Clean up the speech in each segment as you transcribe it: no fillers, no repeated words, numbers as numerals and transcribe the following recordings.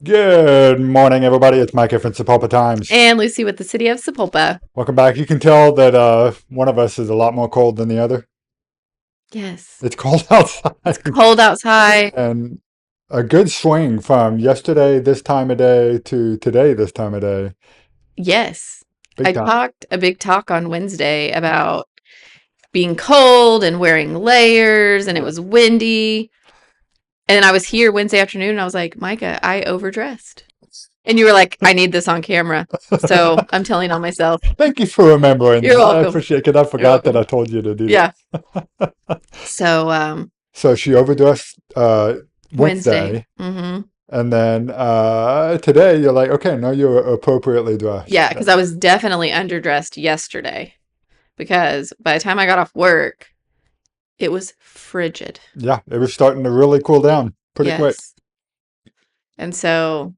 Good morning, everybody. It's Mike from Sapulpa Times. And Lucy with the City of Sapulpa. Welcome back. You can tell that one of us is a lot more cold than the other. Yes. It's cold It's outside, cold outside. and a good swing from yesterday this time of day to today this time of day. Yes. Big I time. talked a big talk on Wednesday about being cold and wearing layers, and it was windy. And I was here Wednesday afternoon, and I was like, Micah, I overdressed. And you were like, I need this on camera. So I'm telling on myself. Thank you for remembering You're that. I welcome. appreciate it. I You're forgot that I welcome. told you to do Yeah. that. So So she overdressed Wednesday. Wednesday, and then today you're like, okay, no, you're appropriately dressed. Yeah, because I was definitely underdressed yesterday. Because by the time I got off work, it was frigid. Yeah, it was starting to really cool down pretty quick. Yes. And so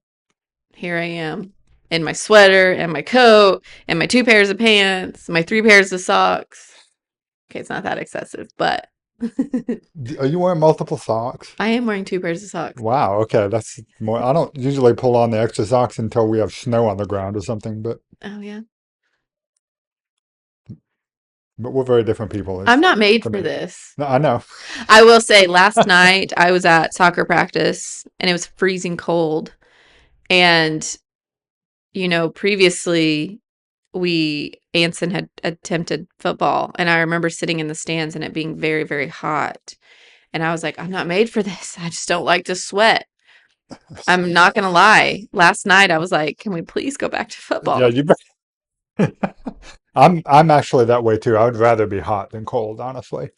here I am in my sweater and my coat and my 2 pairs of pants, my 3 pairs of socks. Okay, it's not that excessive, but Are you wearing multiple socks? I am wearing 2 pairs of socks. Wow, okay, that's more. I don't usually pull on the extra socks until we have snow on the ground or something, Oh, yeah. but we're very different people. I'm not made To for me. this. No, I know. I will say last night I was at soccer practice and it was freezing cold. And, previously Anson had attempted football, and I remember sitting in the stands and it being very, very hot. And I was like, I'm not made for this. I just don't like to sweat. I'm not gonna lie. Last night I was like, can we please go back to Yeah, football? you. I'm actually that way too. I would rather be hot than cold, honestly.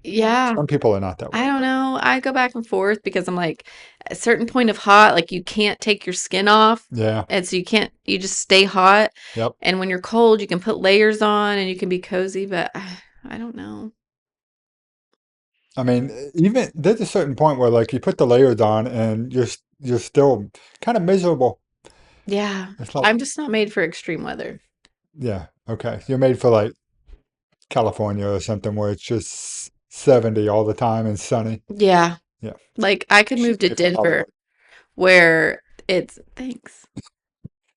Yeah. Some people are not that way. I don't know. I go back and forth because I'm like, at a certain point of hot, like you can't take your skin off. Yeah. And so you just stay hot. Yep. And when you're cold, you can put layers on and you can be cozy, but I don't know. I mean, even there's a certain point where like you put the layers on and you're still kind of miserable. Yeah. It's like, I'm just not made for extreme weather. yeah, okay. You're made for like California or something where it's just 70 all the time and sunny. Yeah. Yeah. Like I could move She's to made for Denver Hollywood. where it's thanks.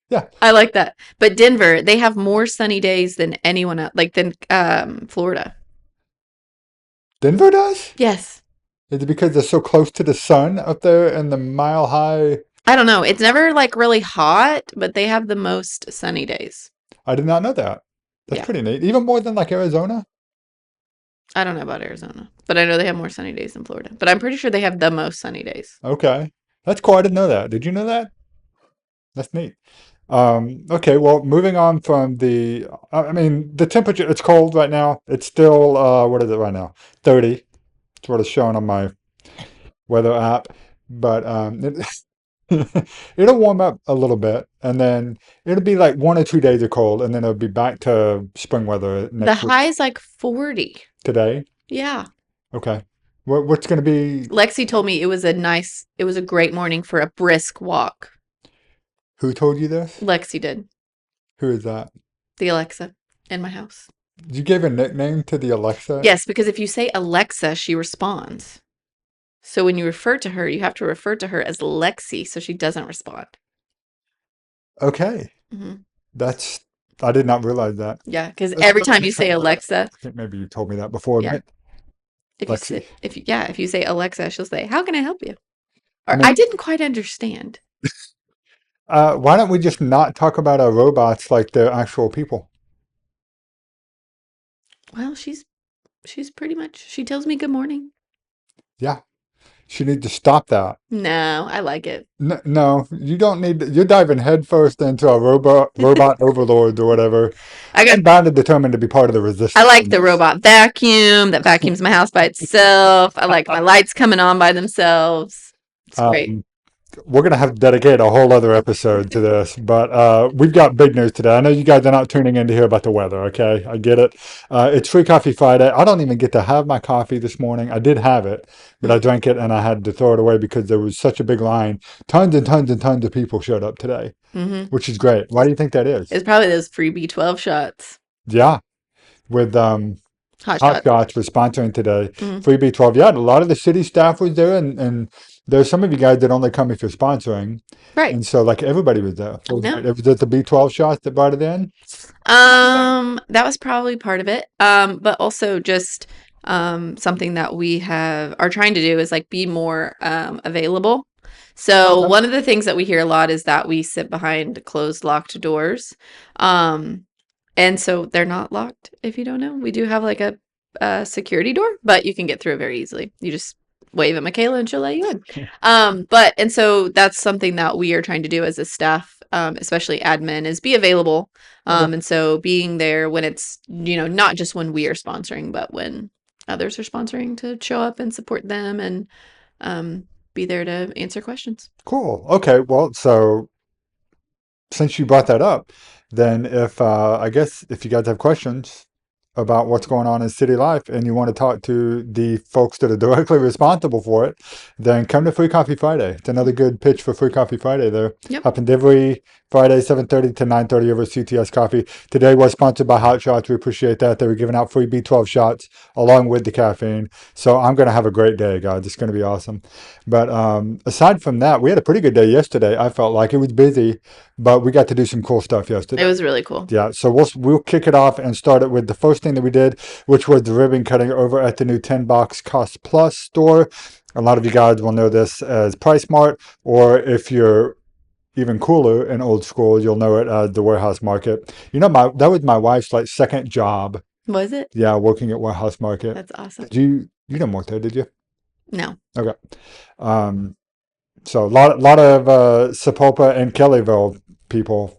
Yeah. I like that. But Denver, they have more sunny days than anyone else, like than Florida. Denver does? Yes. Is it because they're so close to the sun up there in the mile high? I don't know. It's never like really hot, but they have the most sunny days. I did not know that. That's Yeah. pretty neat. Even more than like Arizona? I don't know about Arizona, but I know they have more sunny days than Florida. But I'm pretty sure they have the most sunny days. Okay. That's cool. I didn't know that. Did you know that? That's neat. Okay, well, moving on from I mean, the temperature, it's cold right now. It's still, what is it right now? 30. It's what it's showing on my weather app. But it'll warm up a little bit, and then it'll be like 1 or 2 days of cold, and then it'll be back to spring weather The next week. high is like 40. Today. Yeah. Okay. What's going to be, Lexi told me it was a great morning for a brisk walk. who told you this? Lexi did. Who is that? The Alexa in my house. You gave a nickname to the Alexa? Yes, because if you say Alexa, she responds. So when you refer to her, you have to refer to her as Lexi so she doesn't respond. Okay. Hmm. That's, I did not realize that. Yeah, because every time you say Alexa, I think maybe you told me that before. yeah, Lexi. if you say Alexa, she'll say, "How can I help you?" I Or I mean, didn't quite understand. why don't we just not talk about our robots like they're actual people? Well, she's pretty much she tells me good morning. Yeah. She needs to stop that. No, I like it. No, you don't need to, you're diving headfirst into a robot overlords or whatever. I got I'm bound and determined to be part of the I resistance like in the this. robot vacuum that vacuums my house by itself. I like my lights coming on by themselves. It's great. Um, we're going to have to dedicate a whole other episode to this, but we've got big news today. I know you guys are not tuning in to hear about the weather, okay? I get it. It's Free Coffee Friday. I don't even get to have my coffee this morning. I did have it, but I drank it and I had to throw it away because there was such a big line. Tons and tons and tons of people showed up today, Hmm. which is great. Why do you think that is? It's probably those free B12 shots. Yeah, with Hot Hot shots. Shots was sponsoring today. Hmm. Free B12. Yeah, a lot of the city staff was there, and there's some of you guys that only come if you're sponsoring, Right. and so like everybody was there. I know. Was it the B12 shots that brought it in? That was probably part of it. But also just something that we are trying to do is like be more available. So Okay. one of the things that we hear a lot is that we sit behind closed locked doors. Um, and so they're not locked if you don't know. We do have like a security door, but you can get through it very easily. You just wave at Michaela and she'll let you in. And so that's something that we are trying to do as a staff, especially admin, is be available. Okay. And so being there when it's, not just when we are sponsoring, but when others are sponsoring to show up and support them and be there to answer questions. Cool. Okay. Well, so since you brought that up, then if I guess if you guys have questions about what's going on in city life and you want to talk to the folks that are directly responsible for it, then come to Free Coffee Friday. It's another good pitch for Free Coffee Friday there. Yep. Happened every Friday, 7:30 to 9:30 over CTS Coffee. Today was sponsored by Hot Shots. We appreciate that. They were giving out free B12 shots along with the caffeine. So I'm going to have a great day, guys. It's going to be awesome. But aside from that, we had a pretty good day yesterday. I felt like it was busy, but we got to do some cool stuff It yesterday. was really cool. Yeah, so we'll kick it off and start it with the first thing that we did, which was the ribbon cutting over at the new 10 box Cost Plus store. A lot of you guys will know this as Price Mart, or if you're even cooler and old school, you'll know it as the Warehouse Market. That was my wife's like second job. Was it? Yeah, working at Warehouse Market. That's awesome. You didn't work there, did you? No. Okay. Um, so a lot of Sapulpa and Kellyville people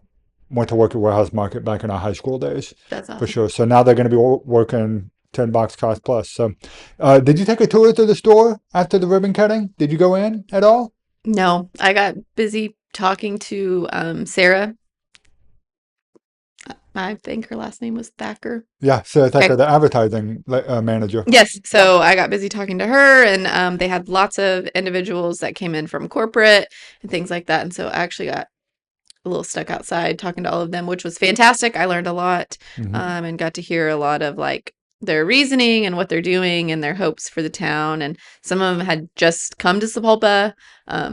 went to work at Warehouse Market back in our high school days, That's for awesome. sure. So now they're going to be working 10 box cost plus. So, did you take a tour through the store after the ribbon cutting? Did you go in at all? No, I got busy talking to Sarah. I think her last name was Thacker. Yeah, so it's like Okay. the advertising manager. Yes. So I got busy talking to her, and they had lots of individuals that came in from corporate and things like that. And so I actually got a little stuck outside talking to all of them, which was fantastic. I learned a lot Hmm. and got to hear a lot of like their reasoning and what they're doing and their hopes for the town. And some of them had just come to Sapulpa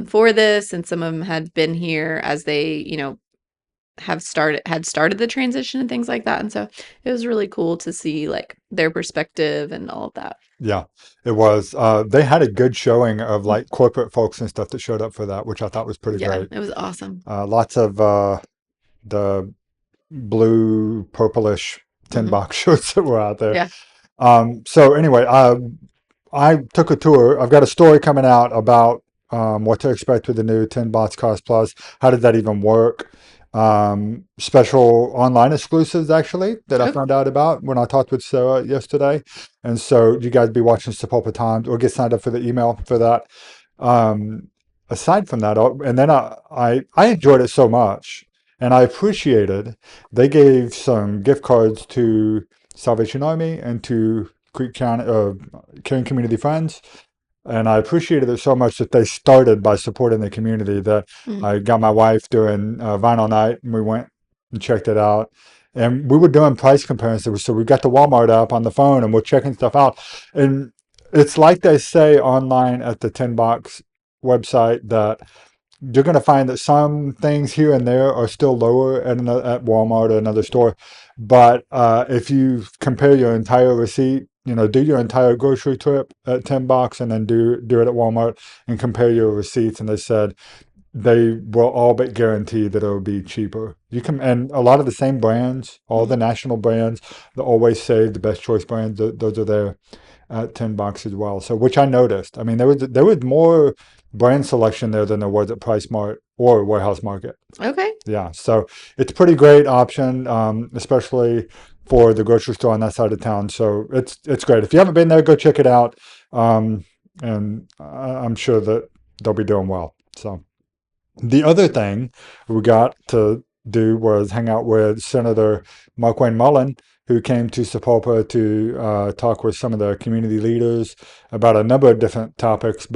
for this, and some of them had been here as they, had started the transition and things like that. And so it was really cool to see like their perspective and all of that. Yeah, it was. They had a good showing of like corporate folks and stuff that showed up for that, which I thought was pretty Yeah, great. it was awesome. Lots of the blue, purplish tin Hmm. box shirts that were out there. Yeah. So anyway, I took a tour. I've got a story coming out about what to expect with the new 10 Bots Cost Plus. How did that even work? Special online exclusives actually that I Oh, found out about when I talked with Sarah yesterday. And so you guys be watching Sepulpa Times or get signed up for the email for that. Um, Aside from that, and then I enjoyed it so much and I appreciated they gave some gift cards to Salvation Army and to Creek County, Caring Community Friends. And I appreciated it so much that they started by supporting the community. That mm, I got my wife doing vinyl night, and we went and checked it out. And we were doing price comparisons, so we got the Walmart app on the phone, and we're checking stuff out. And it's like they say online at the 10 Box website that you're going to find that some things here and there are still lower at Walmart or another store. But if you compare your entire receipt, do your entire grocery trip at 10 bucks and then do it at Walmart and compare your receipts. And they said they will all but guarantee that it'll be cheaper. And a lot of the same brands, all mm. the national brands, the Always Save, the Best Choice brands, those are there at 10 bucks as well. So which I noticed. I mean, there was more brand selection there than there was at Price Mart or Warehouse Market. Okay. Yeah, so it's a pretty great option, especially for the grocery store on that side of town. So it's great. If you haven't been there, go check it out. Um, and I'm sure that they'll be doing well. So the other thing we got to do was hang out with Senator Markwayne Mullin, who came to Sapulpa to talk with some of the community leaders about a number of different topics.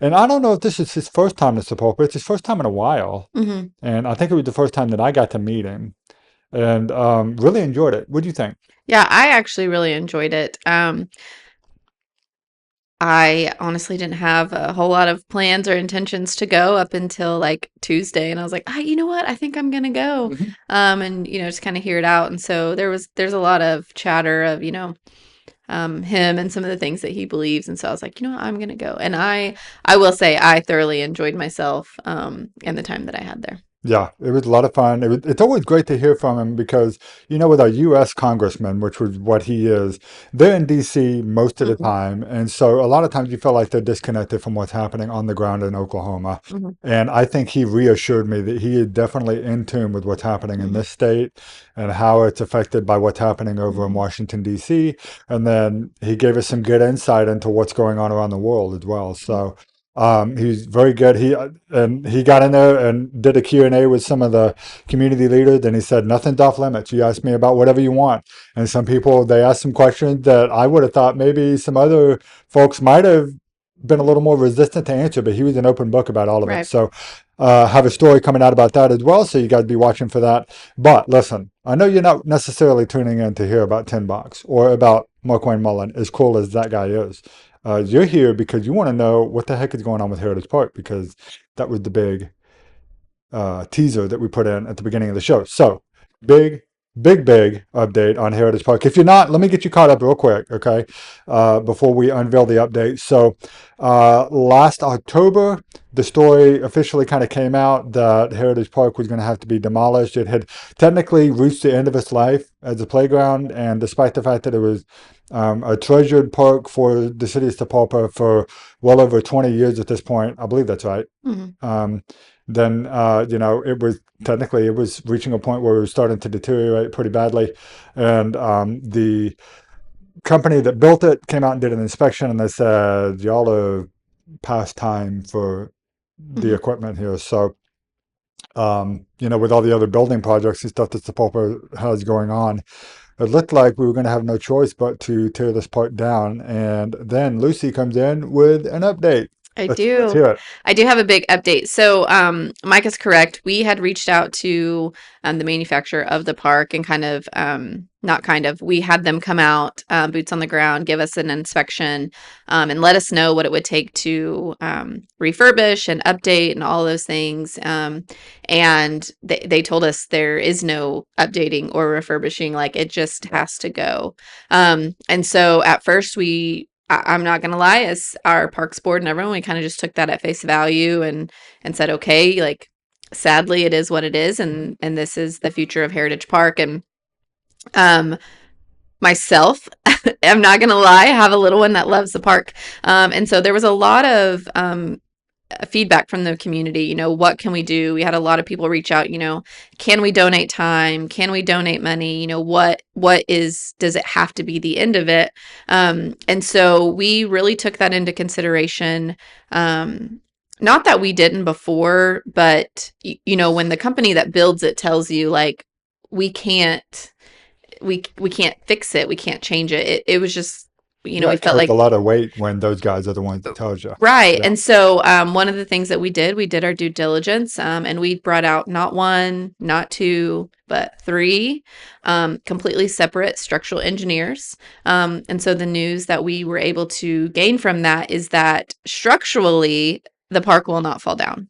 And I don't know if this is his first time to Sapulpa. It's his first time in a while. Hmm. And I think it was the first time that I got to meet him and really enjoyed it. What do you think? Yeah, I actually really enjoyed it. I honestly didn't have a whole lot of plans or intentions to go up until like Tuesday, and I was like, you know what? I think I'm gonna go, Mhm. and just kind of hear it out. And so there's a lot of chatter of him and some of the things that he believes, and so I was like, you know what? I'm gonna go, and I will say I thoroughly enjoyed myself, and the time that I had there. Yeah, it was a lot of fun. It's always great to hear from him because, with our U.S. congressman, which was what he is, they're in D.C. most of the Hmm. time. And so a lot of times you feel like they're disconnected from what's happening on the ground in Oklahoma. Hmm. And I think he reassured me that he is definitely in tune with what's happening in Hmm. this state and how it's affected by what's happening over in Hmm. Washington, D.C. And then he gave us some good insight into what's going on around the world as well. So he's very good. He got in there and did a Q&A with some of the community leaders, and he said nothing's off limits. You ask me about whatever you want. And some people, they asked some questions that I would have thought maybe some other folks might have been a little more resistant to answer, but he was an open book about all of it. Right. So have a story coming out about that as well. So you got to be watching for that. But listen, I know you're not necessarily tuning in to hear about Tin Box or about Markwayne Mullin, as cool as that guy is. You're here because you want to know what the heck is going on with Heritage Park because that was the big teaser that we put in at the beginning of the show. So, big, big update on Heritage Park. If you're not, let me get you caught up real quick, okay? Before we unveil the update. So, last October, the story officially kind of came out that Heritage Park was going to have to be demolished. It had technically reached the end of its life as a playground, and despite the fact that it was a treasured park for the city of Sapulpa for well over 20 years at this point, I believe that's right. Hmm. Um, then it was technically it was reaching a point where it was starting to deteriorate pretty badly, and the company that built it came out and did an inspection, and they said y'all are past time for the Hmm. equipment here. So with all the other building projects and stuff that Sapulpa has going on, it looked like we were going to have no choice but to tear this part down. And then Lucy comes in with an update. I Let's do. hear it. I do have a big update. So, Mike is correct. We had reached out to the manufacturer of the park and kind of, not kind of, we had them come out, boots on the ground, give us an inspection, and let us know what it would take to refurbish and update and all those things. And they told us there is no updating or refurbishing, like it just has to go. And so at first I'm not gonna lie, as our parks board and everyone, we kind of just took that at face value and said, okay, like sadly it is what it is, and this is the future of Heritage Park. And um myself, I'm not gonna lie, I have a little one that loves the park. And so there was a lot of feedback from the community. What can we do? We had a lot of people reach out. Can we donate time? Can we donate money? Does it have to be the end of it? And so we really took that into consideration. Not that we didn't before, but when the company that builds it tells you like we can't we can't fix it, we can't change it, it was just Yeah, we it felt carries a like. lot of weight when those guys are the ones that tells you. Right. Yeah. And so one of the things that we did our due diligence, and we brought out not one, not two, but three completely separate structural engineers. And so the news that we were able to gain from that is that structurally, the park will not fall down.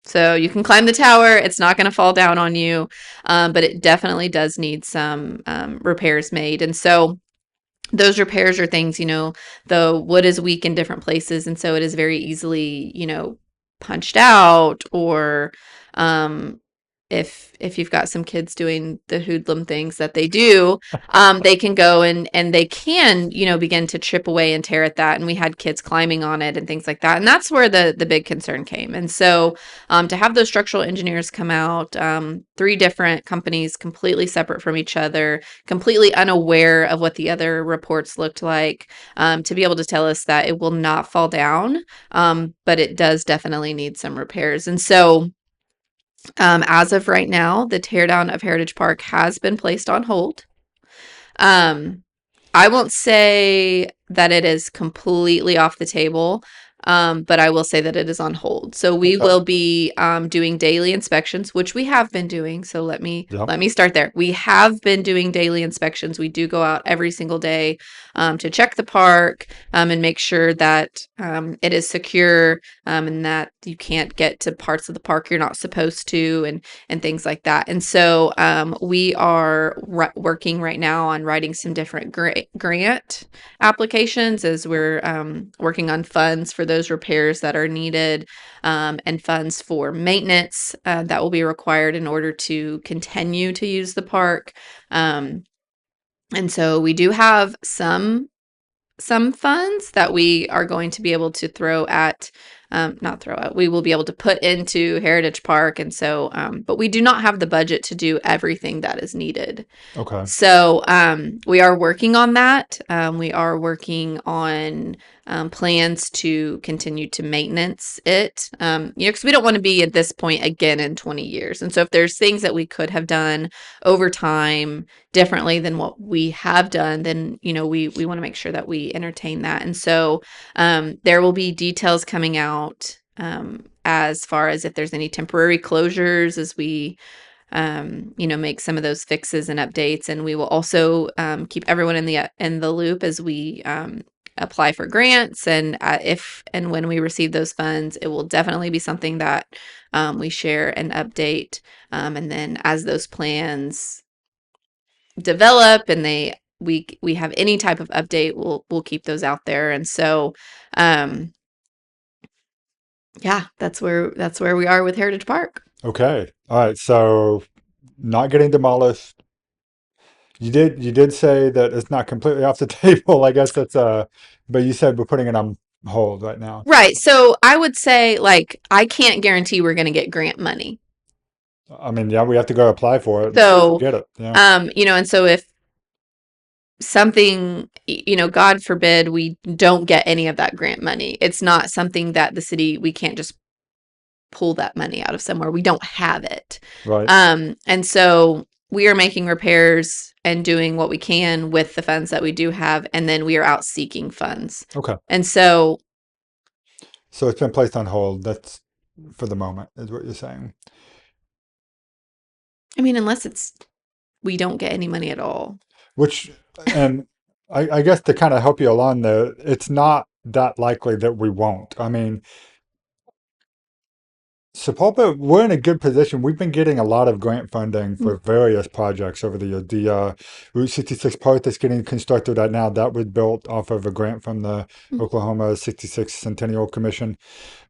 So you can climb the tower, it's not going to fall down on you, but it definitely does need some repairs made. And so those repairs are things, the wood is weak in different places, and so it is very easily, punched out, or um if you've got some kids doing the hoodlum things that they do, they can go and they can, begin to chip away and tear at that. And we had kids climbing on it and things like that. And that's where the big concern came. And so to have those structural engineers come out, three different companies completely separate from each other, completely unaware of what the other reports looked like, to be able to tell us that it will not fall down, but it does definitely need some repairs. And so as of right now, the teardown of Heritage Park has been placed on hold. Um, I won't say that it is completely off the table, but I will say that it is on hold. So we Okay. will be doing daily inspections, which we have been doing. So Yep. let me start there. We have been doing daily inspections. We do go out every single day to check the park and make sure that it is secure and that you can't get to parts of the park you're not supposed to, and things like that. And so we are working right now on writing some different grant applications as we're working on funds for those repairs that are needed, and funds for maintenance that will be required in order to continue to use the park. Um, and so we do have some funds that we are going to be able to throw at, not throw out, we will be able to put into Heritage Park. And so, but we do not have the budget to do everything that is needed. Okay. So we are working on that. We are working on plans to continue to maintenance it. Because we don't want to be at this point again in 20 years. And so if there's things that we could have done over time differently than what we have done, then we want to make sure that we entertain that. And so there will be details coming out as far as if there's any temporary closures as we make some of those fixes and updates. And we will also keep everyone in the loop as we apply for grants. And if and when we receive those funds, it will definitely be something that we share and update. And then as those plans develop and we have any type of update, we'll keep those out there. And so yeah, that's where we are with Heritage Park. Okay. All right. So not getting demolished. You did say that it's not completely off the table. I guess that's but you said we're putting it on hold right now. Right. So I would say, like, I can't guarantee we're going to get grant money. I mean, yeah, we have to go apply for it. So, Get it. Yeah. and so if something, God forbid, we don't get any of that grant money, it's not something that the city, we can't just pull that money out of somewhere. We don't have it. Right. And so we are making repairs and doing what we can with the funds that we do have. And then we are out seeking funds. Okay. And so, So it's been placed on hold. That's for the moment, is what you're saying. I mean, unless we don't get any money at all. Which, and I guess to kind of help you along there, it's not that likely that we won't. I mean, Sapulpa, we're in a good position. We've been getting a lot of grant funding Mm, for various projects over the years. The Route 66 part that's getting constructed right now, that was built off of a grant from the mm, Oklahoma 66 Centennial Commission.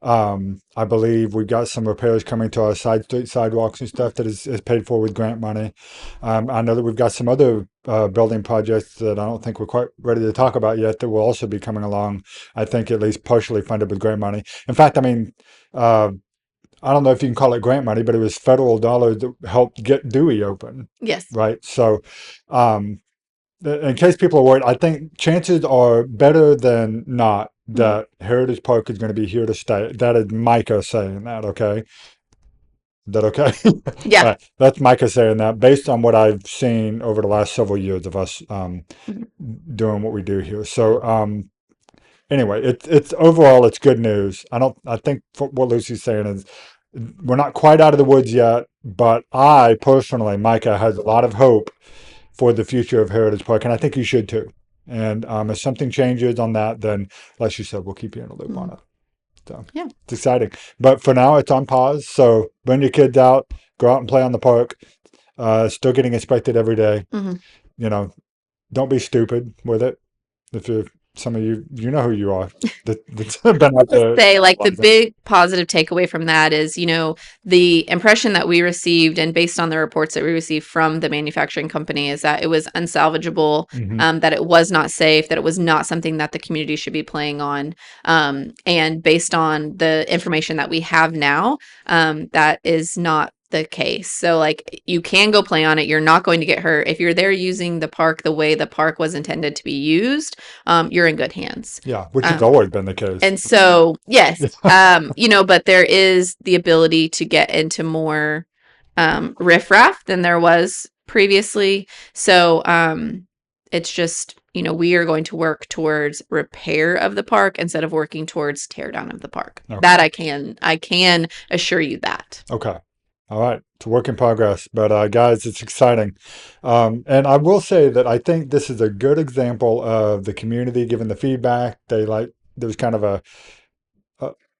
I believe we've got some repairs coming to our side street sidewalks and stuff that is paid for with grant money. I know that we've got some other building projects that I don't think we're quite ready to talk about yet that will also be coming along. I think at least partially funded with grant money. In fact, I mean, uh, I don't know if you can call it grant money, but it was federal dollars that helped get Dewey open, yes. right? So, um, in case people are worried, I think chances are better than not Mhm. that Heritage Park is going to be here to stay. That is Micah saying that, okay? Is that okay? All Yeah. right, that's Micah saying that based on what I've seen over the last several years of us Mhm. doing what we do here. So, anyway, it's overall it's good news. I think what Lucy's saying is we're not quite out of the woods yet, but I personally, Micah, has a lot of hope for the future of Heritage Park, and I think you should too. And if something changes on that, then, like you said, we'll keep you in the loop on Mhm. it. So Yeah. it's exciting. But for now, it's on pause. So bring your kids out, go out and play on the park. Still getting inspected every day. Mhm. You know, don't be stupid with it. If you're some of you, you know who you are. That's been out Just there. say, like, the big positive takeaway from that is, the impression that we received, and based on the reports that we received from the manufacturing company, is that it was unsalvageable, Hmm. that it was not safe, that it was not something that the community should be playing on. And based on the information that we have now, that is not the case. So, like, you can go play on it. You're not going to get hurt. If you're there using the park the way the park was intended to be used, you're in good hands. Yeah, which has Um, always been the case. and so, yes, Yeah. but there is the ability to get into more riffraff than there was previously. So, It's just, we are going to work towards repair of the park instead of working towards tear down of the park. Okay. That I can assure you that. Okay. All right. It's a work in progress, but guys, it's exciting. And I will say that I think this is a good example of the community giving the feedback. There was kind of a,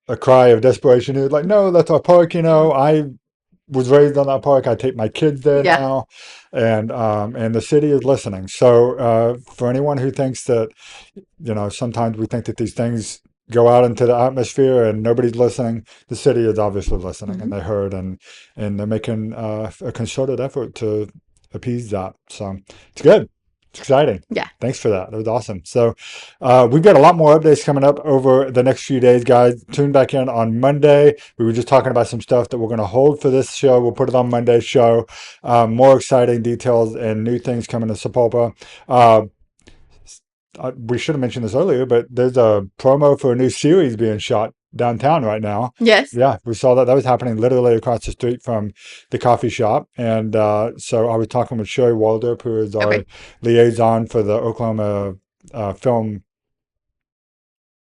a cry of desperation. It was like, no, that's our park. I was raised on that park. I take my kids there Yeah. now, and the city is listening. So for anyone who thinks that, sometimes we think that these things go out into the atmosphere and nobody's listening, the city is obviously listening, and Hmm. they heard, and they're making a concerted effort to appease that. So it's good. It's exciting. Yeah. Thanks for that. That was awesome. So we've got a lot more updates coming up over the next few days, guys. Tune back in on Monday. We were just talking about some stuff that we're going to hold for this show. We'll put it on Monday's show. More exciting details and new things coming to Sapulpa. We should have mentioned this earlier, but there's a promo for a new series being shot downtown right now. Yes. Yeah, we saw that. That was happening literally across the street from the coffee shop. And so I was talking with Sherry Waldrop, who is our Okay. liaison for the Oklahoma film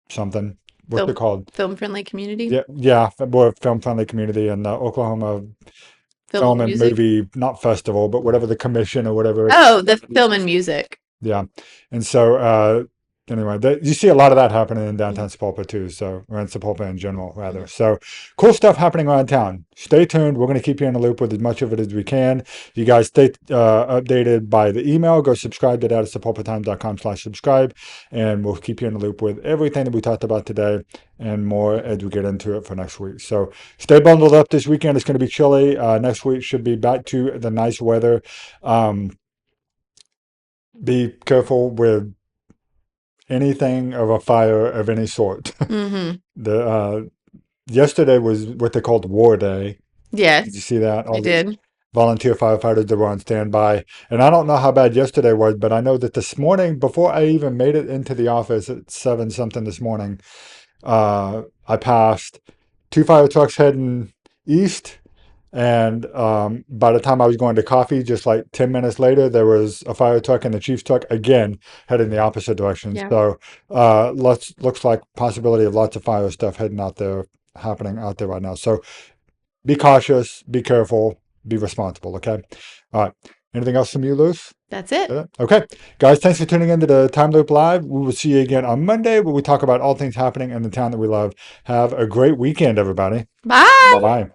something. What's it Film called? film friendly community. Yeah, yeah, we're a film friendly community in Oklahoma Film Film and and music. Movie, not festival, but whatever the commission or whatever. Oh, the film and music. Yeah. And so, anyway, you see a lot of that happening in Mhm. downtown Sapulpa too. So, or in Sapulpa in general, rather. So, cool stuff happening around town. Stay tuned. We're going to keep you in the loop with as much of it as we can. You guys stay updated by the email. Go subscribe to that at sapulpatimes.com/subscribe. And we'll keep you in the loop with everything that we talked about today and more as we get into it for next week. So, stay bundled up this weekend. It's going to be chilly. Next week should be back to the nice weather. Be careful with anything of a fire of any sort. Mm-hmm. The Yesterday was what they called War Day. Did you Yes, see that? I All these did. volunteer firefighters that were on standby. And I don't know how bad yesterday was, but I know that this morning, before I even made it into the office at 7 something this morning, I passed two fire trucks heading east. And by the time I was going to coffee, just like 10 minutes later, there was a fire truck and the chief's truck again heading the opposite direction. Yeah. So looks like possibility of lots of fire stuff heading out there, happening out there right now. So be cautious, be careful, be responsible. Okay. All right. Anything else from you, Luce? That's it. Okay. Guys, thanks for tuning in to the Time Loop Live. We will see you again on Monday where we talk about all things happening in the town that we love. Have a great weekend, everybody. Bye. Bye.